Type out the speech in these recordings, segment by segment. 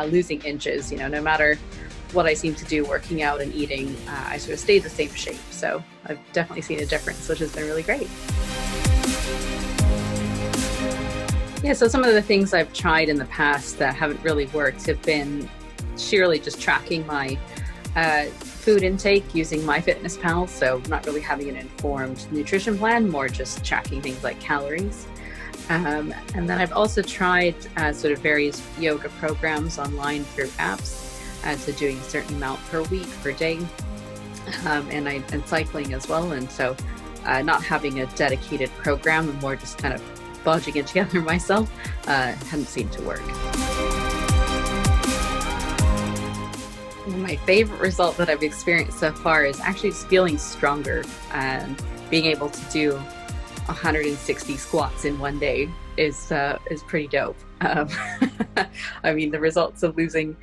losing inches. No matter what I seem to do working out and eating, I sort of stay the same shape. So I've definitely seen a difference, which has been really great. Yeah, so some of the things I've tried in the past that haven't really worked have been sheerly just tracking my food intake using MyFitnessPal. So not really having an informed nutrition plan, more just tracking things like calories. And then I've also tried sort of various yoga programs online through apps. So doing a certain amount per week, per day, and cycling as well. And so not having a dedicated program and more just kind of bodging it together myself hadn't seemed to work. My favorite result that I've experienced so far is actually just feeling stronger and being able to do 160 squats in one day is pretty dope. I mean, the results of losing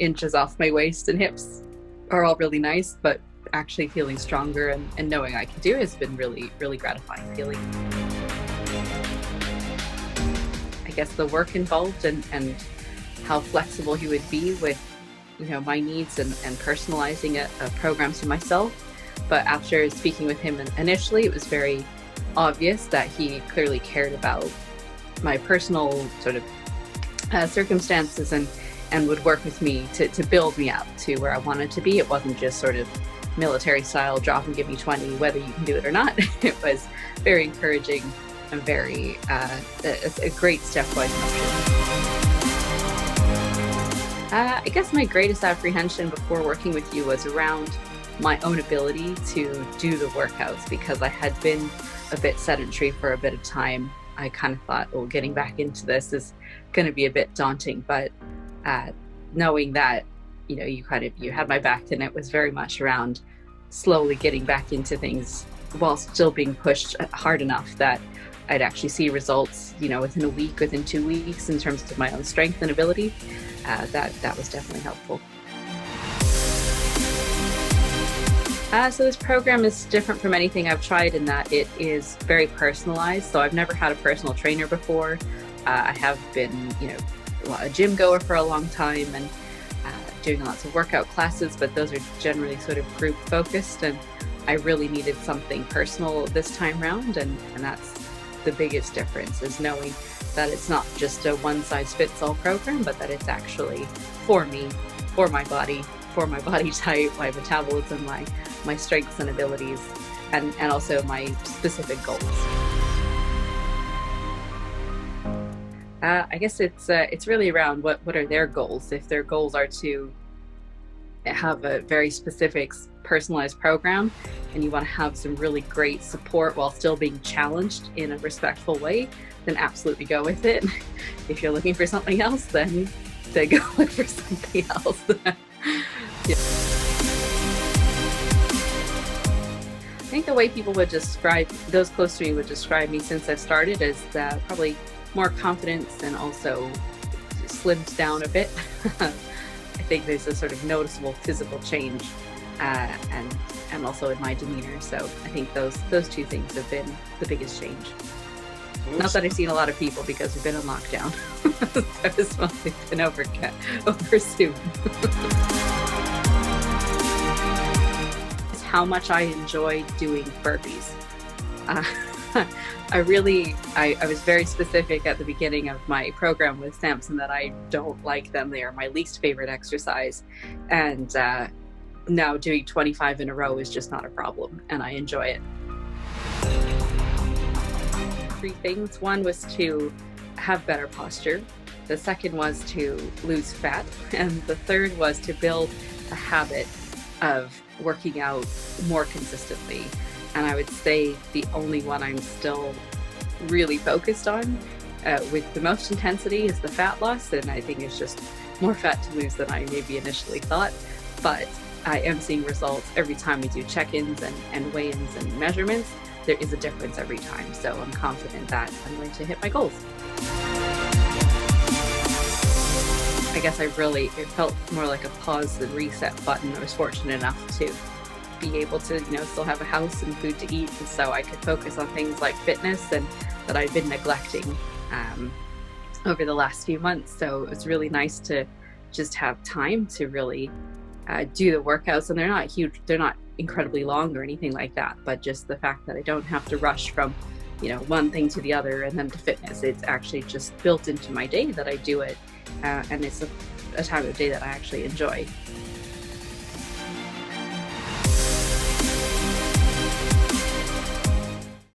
inches off my waist and hips are all really nice, but actually feeling stronger and knowing I can do it has been really, really gratifying feeling. I guess the work involved and how flexible he would be with, my needs and personalizing a program to myself. But after speaking with him initially, it was very obvious that he clearly cared about my personal sort of circumstances and would work with me to build me up to where I wanted to be. It wasn't just sort of military style, drop and give me 20, whether you can do it or not. It was very encouraging and very a great stepwise motion. I guess my greatest apprehension before working with you was around my own ability to do the workouts, because I had been a bit sedentary for a bit of time. I kind of thought, getting back into this is going to be a bit daunting, but knowing that, you had my back, and it was very much around slowly getting back into things while still being pushed hard enough that I'd actually see results, within a week, within 2 weeks in terms of my own strength and ability. That was definitely helpful. So this program is different from anything I've tried in that it is very personalized. So I've never had a personal trainer before. I have been, a gym goer for a long time and doing lots of workout classes, but those are generally sort of group focused. And I really needed something personal this time round. And that's the biggest difference, is knowing that it's not just a one size fits all program, but that it's actually for me, for my body type, my metabolism, my strengths and abilities, and also my specific goals. I guess it's really around what are their goals. If their goals are to have a very specific personalized program and you want to have some really great support while still being challenged in a respectful way, then absolutely go with it. If you're looking for something else, then go look for something else. Yeah. I think the way people would describe, those close to me would describe me since I've started, is probably more confidence and also slimmed down a bit. I think there's a sort of noticeable physical change and also in my demeanor. So I think those two things have been the biggest change. Not that I've seen a lot of people because we've been in lockdown. So it's mostly been over Zoom. It's how much I enjoy doing burpees. I was very specific at the beginning of my program with Samson that I don't like them. They are my least favorite exercise. And now doing 25 in a row is just not a problem, and I enjoy it. 3 things. One was to have better posture. The second was to lose fat. And the third was to build a habit of working out more consistently. And I would say the only one I'm still really focused on with the most intensity is the fat loss. And I think it's just more fat to lose than I maybe initially thought. But I am seeing results every time we do check-ins and weigh-ins and measurements. There is a difference every time. So I'm confident that I'm going to hit my goals. I guess it felt more like a pause and reset button. I was fortunate enough to be able to, still have a house and food to eat. And so I could focus on things like fitness and that I've been neglecting. over the last few months. So it's really nice to just have time to really do the workouts. And they're not huge, they're not incredibly long or anything like that, but just the fact that I don't have to rush from, one thing to the other and then to fitness. It's actually just built into my day that I do it. And it's a time of day that I actually enjoy.